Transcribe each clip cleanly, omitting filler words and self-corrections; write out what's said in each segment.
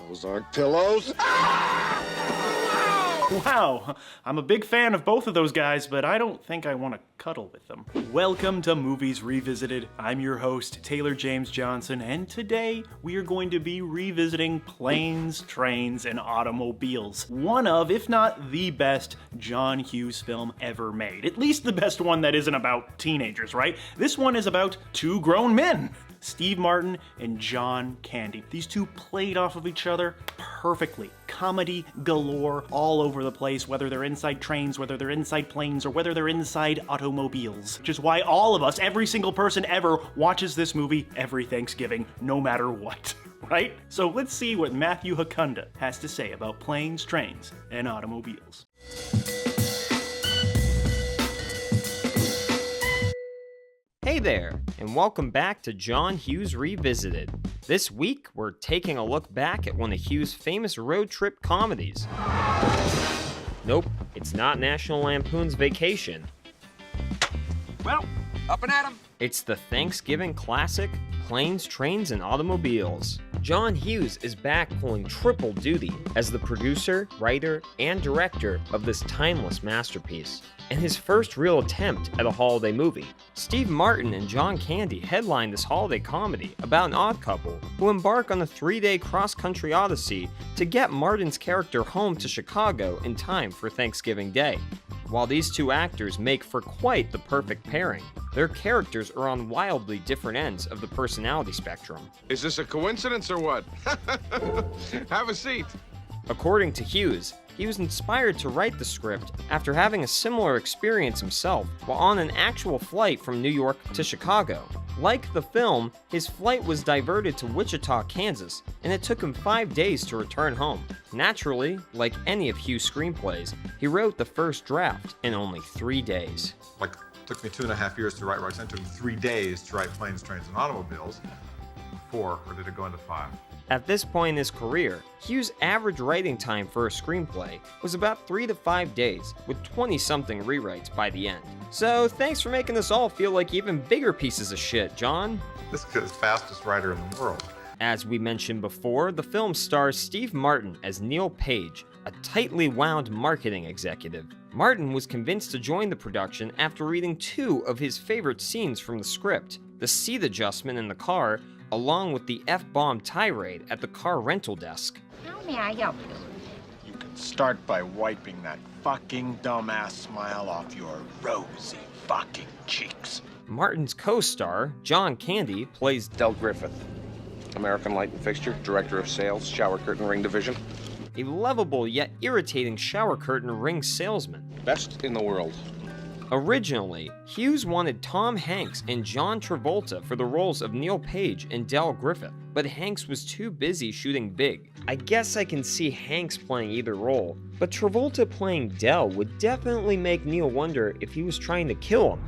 Those aren't pillows. Wow, I'm a big fan of both of those guys, but I don't think I want to cuddle with them. Welcome to Movies Revisited. I'm your host, Taylor James Johnson, and today we are going to be revisiting Planes, Trains, and Automobiles. One of, if not the best, John Hughes film ever made. At least the best one that isn't about teenagers, right? This one is about two grown men. Steve Martin and John Candy. These two played off of each other perfectly. Comedy galore all over the place, whether they're inside trains, whether they're inside planes, or whether they're inside automobiles. Which is why all of us, every single person ever, watches this movie every Thanksgiving, no matter what, right? So let's see what Matthew Hakunda has to say about planes, trains, and automobiles. Hey there, and welcome back to John Hughes Revisited. This week, we're taking a look back at one of Hughes' famous road trip comedies. Nope, it's not National Lampoon's Vacation. Well, up and at 'em. It's the Thanksgiving classic, Planes, Trains, and Automobiles. John Hughes is back pulling triple duty as the producer, writer, and director of this timeless masterpiece, and his first real attempt at a holiday movie. Steve Martin and John Candy headline this holiday comedy about an odd couple who embark on a 3-day cross-country odyssey to get Martin's character home to Chicago in time for Thanksgiving Day. While these two actors make for quite the perfect pairing, their characters are on wildly different ends of the personality spectrum. Is this a coincidence or what? Have a seat. According to Hughes, he was inspired to write the script after having a similar experience himself while on an actual flight from New York to Chicago. Like the film, his flight was diverted to Wichita, Kansas, and it took him 5 days to return home. Naturally, like any of Hughes' screenplays, he wrote the first draft in only 3 days. It took me 2.5 years to write Roxanne. It took me 3 days to write Planes, Trains, and Automobiles. 4, or did it go into 5? At this point in his career, Hughes' average writing time for a screenplay was about 3 to 5 days, with 20-something rewrites by the end. So thanks for making us all feel like even bigger pieces of shit, John. This is the fastest writer in the world. As we mentioned before, the film stars Steve Martin as Neil Page, a tightly wound marketing executive. Martin was convinced to join the production after reading 2 of his favorite scenes from the script: the seat adjustment in the car, along with the F-bomb tirade at the car rental desk. How may I help you? You can start by wiping that fucking dumbass smile off your rosy fucking cheeks. Martin's co-star, John Candy, plays Del Griffith, American Light and Fixture, Director of Sales, Shower Curtain Ring Division. a lovable yet irritating shower curtain ring salesman. Best in the world. Originally, Hughes wanted Tom Hanks and John Travolta for the roles of Neil Page and Del Griffith, but Hanks was too busy shooting big. I guess I can see Hanks playing either role, but Travolta playing Del would definitely make Neil wonder if he was trying to kill him,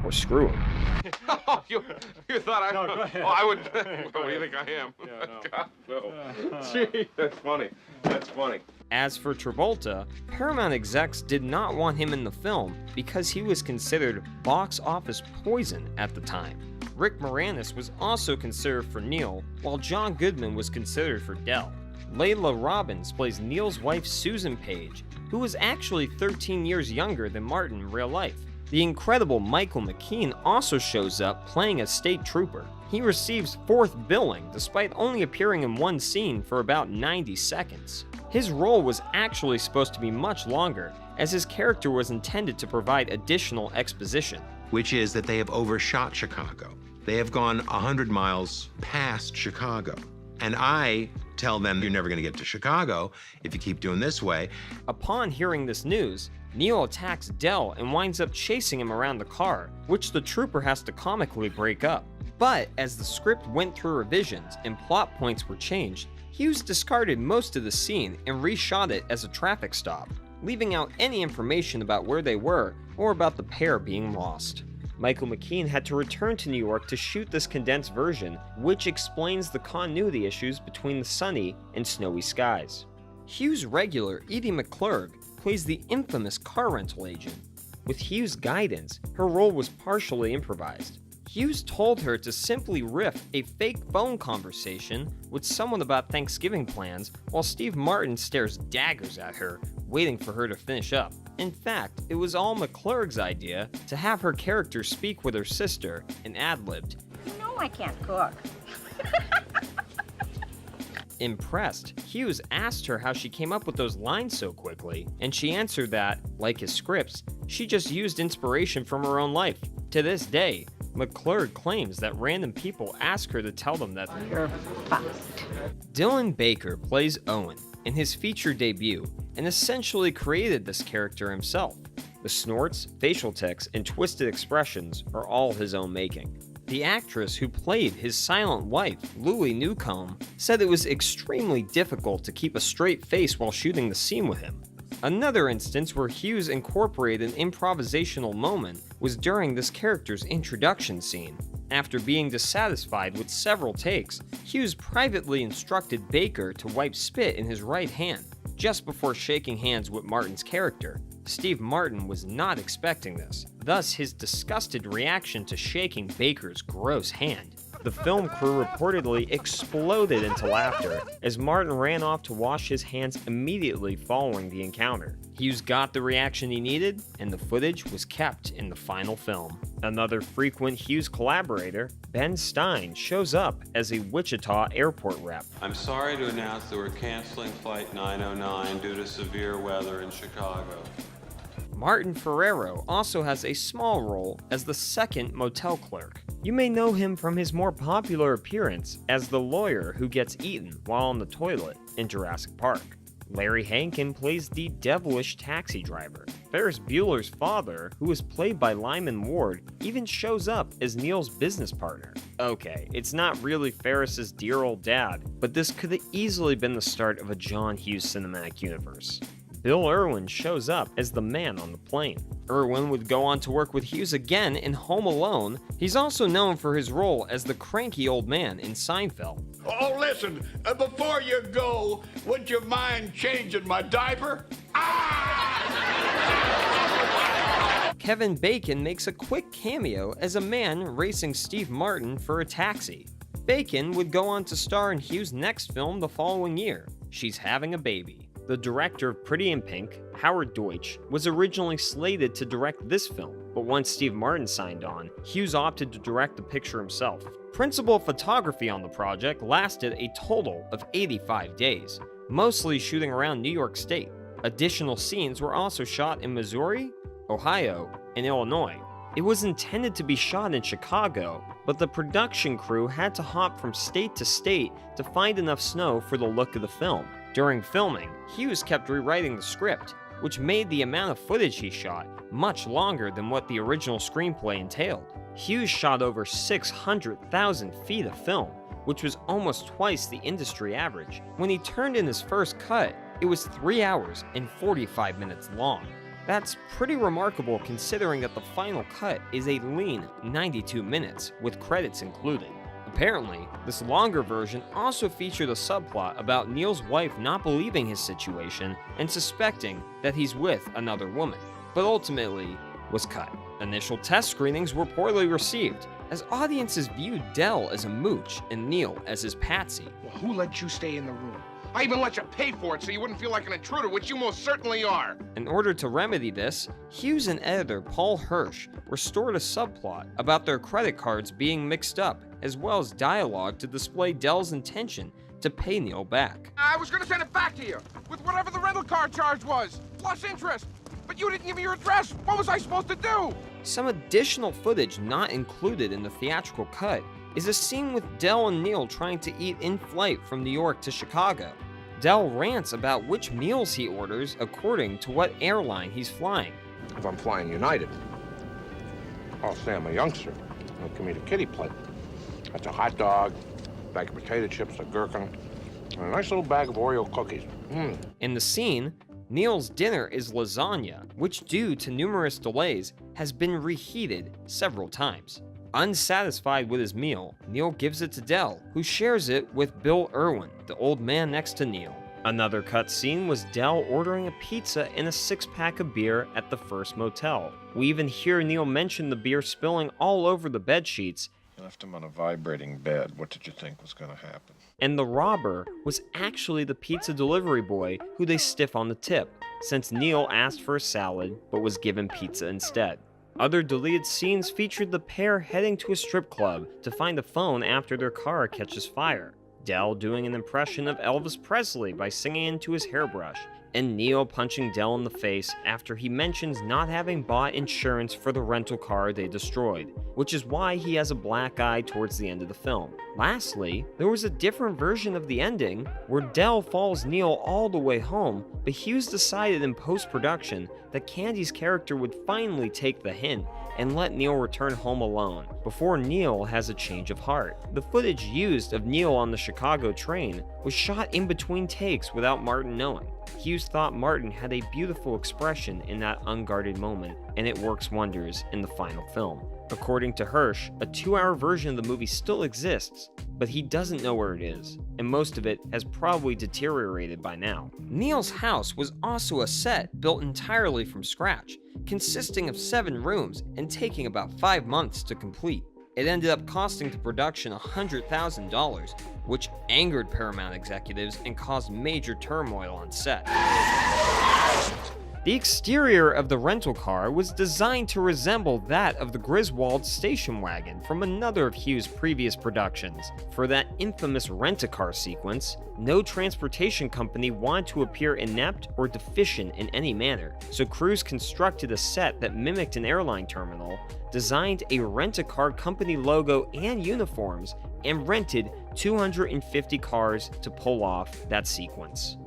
or screw him. Oh, you thought I... No, go ahead. Oh, I would... What do you think I am? Yeah, no. God, no. Gee, that's funny. That's funny. As for Travolta, Paramount execs did not want him in the film because he was considered box office poison at the time. Rick Moranis was also considered for Neil, while John Goodman was considered for Del. Layla Robbins plays Neil's wife Susan Page, who was actually 13 years younger than Martin in real life. The incredible Michael McKean also shows up playing a state trooper. He receives 4th billing despite only appearing in one scene for about 90 seconds. His role was actually supposed to be much longer, as his character was intended to provide additional exposition. Which is that they have overshot Chicago. They have gone 100 miles past Chicago. And I tell them, you're never going to get to Chicago if you keep doing this way. Upon hearing this news, Neil attacks Del and winds up chasing him around the car, which the trooper has to comically break up. But as the script went through revisions and plot points were changed, Hughes discarded most of the scene and reshot it as a traffic stop, leaving out any information about where they were or about the pair being lost. Michael McKean had to return to New York to shoot this condensed version, which explains the continuity issues between the sunny and snowy skies. Hughes' regular Edie McClurg plays the infamous car rental agent. With Hughes' guidance, her role was partially improvised. Hughes told her to simply riff a fake phone conversation with someone about Thanksgiving plans while Steve Martin stares daggers at her, waiting for her to finish up. In fact, it was all McClurg's idea to have her character speak with her sister and ad-libbed. You know I can't cook. Impressed, Hughes asked her how she came up with those lines so quickly, and she answered that, like his scripts, she just used inspiration from her own life. To this day, McClurg claims that random people ask her to tell them that You're bust. Dylan Baker plays Owen in his feature debut and essentially created this character himself. The snorts, facial tics, and twisted expressions are all his own making. The actress who played his silent wife, Louie Newcomb, said it was extremely difficult to keep a straight face while shooting the scene with him. Another instance where Hughes incorporated an improvisational moment was during this character's introduction scene. After being dissatisfied with several takes, Hughes privately instructed Baker to wipe spit in his right hand, just before shaking hands with Martin's character. Steve Martin was not expecting this, thus his disgusted reaction to shaking Baker's gross hand. The film crew reportedly exploded into laughter as Martin ran off to wash his hands immediately following the encounter. Hughes got the reaction he needed, and the footage was kept in the final film. Another frequent Hughes collaborator, Ben Stein, shows up as a Wichita airport rep. I'm sorry to announce that we're canceling Flight 909 due to severe weather in Chicago. Martin Ferrero also has a small role as the second motel clerk. You may know him from his more popular appearance as the lawyer who gets eaten while on the toilet in Jurassic Park. Larry Hankin plays the devilish taxi driver. Ferris Bueller's father, who is played by Lyman Ward, even shows up as Neil's business partner. Okay, it's not really Ferris's dear old dad, but this could have easily been the start of a John Hughes cinematic universe. Bill Irwin shows up as the man on the plane. Irwin would go on to work with Hughes again in Home Alone. He's also known for his role as the cranky old man in Seinfeld. Oh, listen, before you go, would you mind changing my diaper? Kevin Bacon makes a quick cameo as a man racing Steve Martin for a taxi. Bacon would go on to star in Hughes' next film the following year, She's Having a Baby. The director of Pretty in Pink, Howard Deutsch, was originally slated to direct this film, but once Steve Martin signed on, Hughes opted to direct the picture himself. Principal photography on the project lasted a total of 85 days, mostly shooting around New York State. Additional scenes were also shot in Missouri, Ohio, and Illinois. It was intended to be shot in Chicago, but the production crew had to hop from state to state to find enough snow for the look of the film. During filming, Hughes kept rewriting the script, which made the amount of footage he shot much longer than what the original screenplay entailed. Hughes shot over 600,000 feet of film, which was almost twice the industry average. When he turned in his first cut, it was 3 hours and 45 minutes long. That's pretty remarkable considering that the final cut is a lean 92 minutes, with credits included. Apparently, this longer version also featured a subplot about Neil's wife not believing his situation and suspecting that he's with another woman, but ultimately was cut. Initial test screenings were poorly received, as audiences viewed Dell as a mooch and Neil as his patsy. Well, who let you stay in the room? I even let you pay for it so you wouldn't feel like an intruder, which you most certainly are. In order to remedy this, Hughes and editor Paul Hirsch restored a subplot about their credit cards being mixed up, as well as dialogue to display Dell's intention to pay Neil back. I was gonna send it back to you, with whatever the rental car charge was, plus interest. But you didn't give me your address. What was I supposed to do? Some additional footage not included in the theatrical cut is a scene with Dell and Neil trying to eat in flight from New York to Chicago. Dell rants about which meals he orders according to what airline he's flying. If I'm flying United, I'll say I'm a youngster. They'll give me the kiddie plate. That's a hot dog, bag of potato chips, a gherkin, and a nice little bag of Oreo cookies. In the scene, Neil's dinner is lasagna, which due to numerous delays has been reheated several times. Unsatisfied with his meal, Neil gives it to Dell, who shares it with Bill Irwin, the old man next to Neil. Another cut scene was Del ordering a pizza and a 6-pack of beer at the first motel. We even hear Neil mention the beer spilling all over the bed sheets. You left him on a vibrating bed. What did you think was going to happen? And the robber was actually the pizza delivery boy who they stiff on the tip, since Neil asked for a salad but was given pizza instead. Other deleted scenes featured the pair heading to a strip club to find a phone after their car catches fire. Del doing an impression of Elvis Presley by singing into his hairbrush, and Neil punching Del in the face after he mentions not having bought insurance for the rental car they destroyed, which is why he has a black eye towards the end of the film. Lastly, there was a different version of the ending where Del follows Neil all the way home, but Hughes decided in post-production that Candy's character would finally take the hint and let Neil return home alone, before Neil has a change of heart. The footage used of Neil on the Chicago train was shot in between takes without Martin knowing. Hughes thought Martin had a beautiful expression in that unguarded moment, and it works wonders in the final film. According to Hirsch, a 2-hour version of the movie still exists, but he doesn't know where it is, and most of it has probably deteriorated by now. Neil's house was also a set built entirely from scratch, consisting of 7 rooms and taking about 5 months to complete. It ended up costing the production $100,000, which angered Paramount executives and caused major turmoil on set. The exterior of the rental car was designed to resemble that of the Griswold station wagon from another of Hughes' previous productions. For that infamous rent-a-car sequence, no transportation company wanted to appear inept or deficient in any manner, so crews constructed a set that mimicked an airline terminal, designed a rent-a-car company logo and uniforms, and rented 250 cars to pull off that sequence.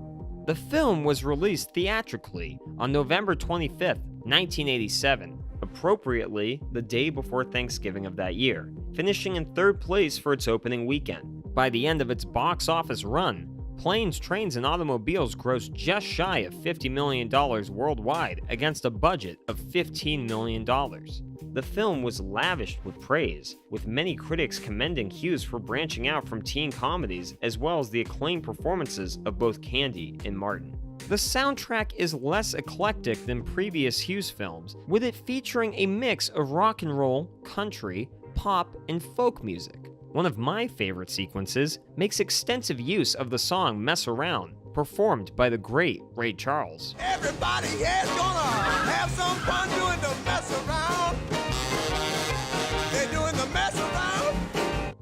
The film was released theatrically on November 25, 1987, appropriately the day before Thanksgiving of that year, finishing in 3rd place for its opening weekend. By the end of its box office run, Planes, Trains, and Automobiles grossed just shy of $50 million worldwide against a budget of $15 million. The film was lavished with praise, with many critics commending Hughes for branching out from teen comedies, as well as the acclaimed performances of both Candy and Martin. The soundtrack is less eclectic than previous Hughes films, with it featuring a mix of rock and roll, country, pop, and folk music. One of my favorite sequences makes extensive use of the song Mess Around, performed by the great Ray Charles. Everybody here's gonna have some fun doing the mess around. They're doing the mess around.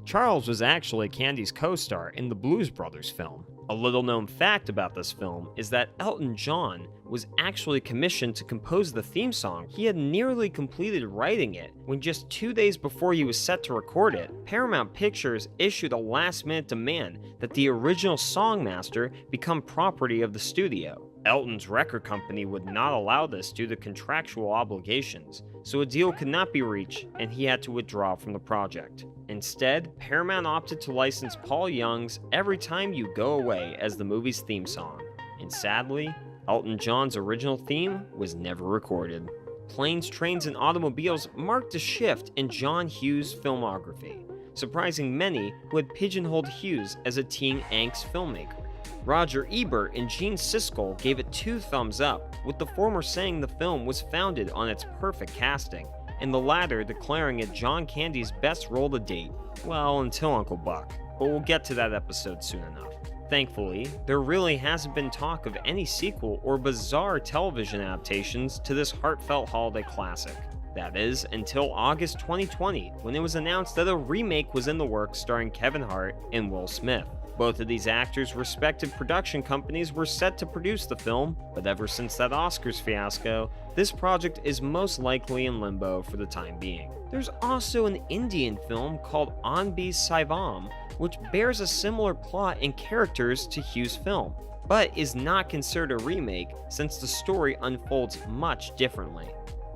Charles was actually Candy's co-star in the Blues Brothers film. A little known fact about this film is that Elton John was actually commissioned to compose the theme song. He had nearly completed writing it when just 2 days before he was set to record it, Paramount Pictures issued a last-minute demand that the original songmaster become property of the studio. Elton's record company would not allow this due to contractual obligations, so a deal could not be reached and he had to withdraw from the project. Instead, Paramount opted to license Paul Young's Every Time You Go Away as the movie's theme song, and sadly, Elton John's original theme was never recorded. Planes, Trains, and Automobiles marked a shift in John Hughes' filmography, surprising many who had pigeonholed Hughes as a teen angst filmmaker. Roger Ebert and Gene Siskel gave it 2 thumbs up, with the former saying the film was founded on its perfect casting, and the latter declaring it John Candy's best role to date. Well, until Uncle Buck, but we'll get to that episode soon enough. Thankfully, there really hasn't been talk of any sequel or bizarre television adaptations to this heartfelt holiday classic. That is, until August 2020, when it was announced that a remake was in the works starring Kevin Hart and Will Smith. Both of these actors' respective production companies were set to produce the film, but ever since that Oscars fiasco, this project is most likely in limbo for the time being. There's also an Indian film called Anbi Saivam, which bears a similar plot and characters to Hughes' film, but is not considered a remake since the story unfolds much differently.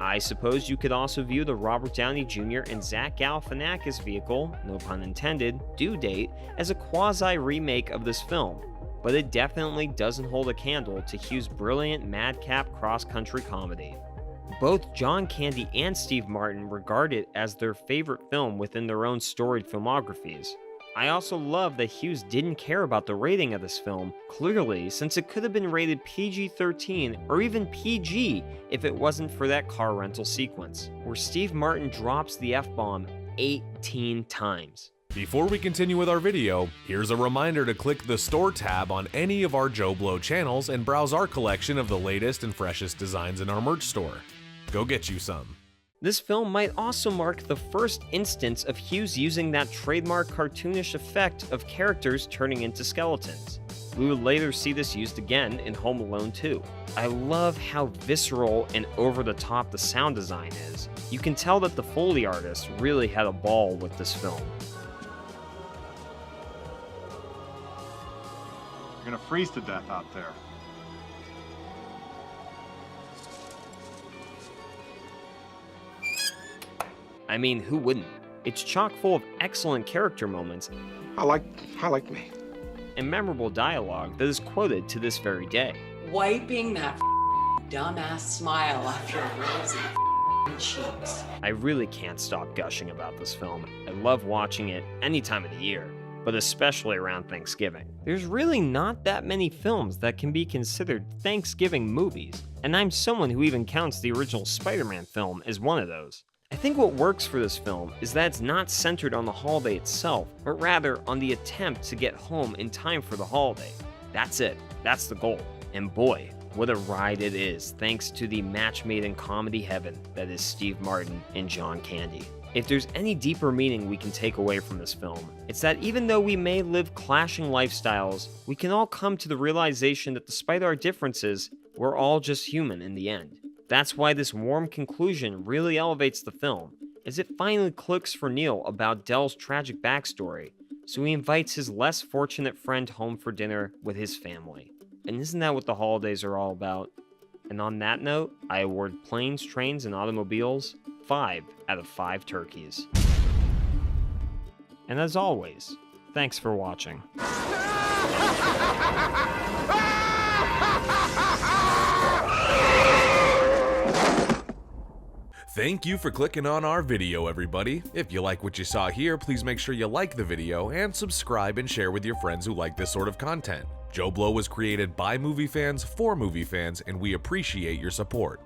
I suppose you could also view the Robert Downey Jr. and Zach Galifianakis vehicle, no pun intended, Due Date, as a quasi-remake of this film, but it definitely doesn't hold a candle to Hughes' brilliant madcap cross-country comedy. Both John Candy and Steve Martin regard it as their favorite film within their own storied filmographies. I also love that Hughes didn't care about the rating of this film, clearly, since it could have been rated PG-13 or even PG if it wasn't for that car rental sequence, where Steve Martin drops the F-bomb 18 times. Before we continue with our video, here's a reminder to click the Store tab on any of our joblo channels and browse our collection of the latest and freshest designs in our merch store. Go get you some. This film might also mark the first instance of Hughes using that trademark cartoonish effect of characters turning into skeletons. We would later see this used again in Home Alone 2. I love how visceral and over-the-top the sound design is. You can tell that the Foley artists really had a ball with this film. You're gonna freeze to death out there. I mean, who wouldn't? It's chock full of excellent character moments. I like me. And memorable dialogue that is quoted to this very day. Wiping that dumbass smile off your rosy cheeks. I really can't stop gushing about this film. I love watching it any time of the year, but especially around Thanksgiving. There's really not that many films that can be considered Thanksgiving movies, and I'm someone who even counts the original Spider-Man film as one of those. I think what works for this film is that it's not centered on the holiday itself, but rather on the attempt to get home in time for the holiday. That's it. That's the goal. And boy, what a ride it is, thanks to the match made in comedy heaven that is Steve Martin and John Candy. If there's any deeper meaning we can take away from this film, it's that even though we may live clashing lifestyles, we can all come to the realization that despite our differences, we're all just human in the end. That's why this warm conclusion really elevates the film, as it finally clicks for Neil about Dell's tragic backstory, so he invites his less fortunate friend home for dinner with his family. And isn't that what the holidays are all about? And on that note, I award Planes, Trains, and Automobiles 5 out of 5 turkeys. And as always, thanks for watching. Thank you for clicking on our video, everybody. If you like what you saw here, please make sure you like the video and subscribe and share with your friends who like this sort of content. Joblo was created by movie fans for movie fans, and we appreciate your support.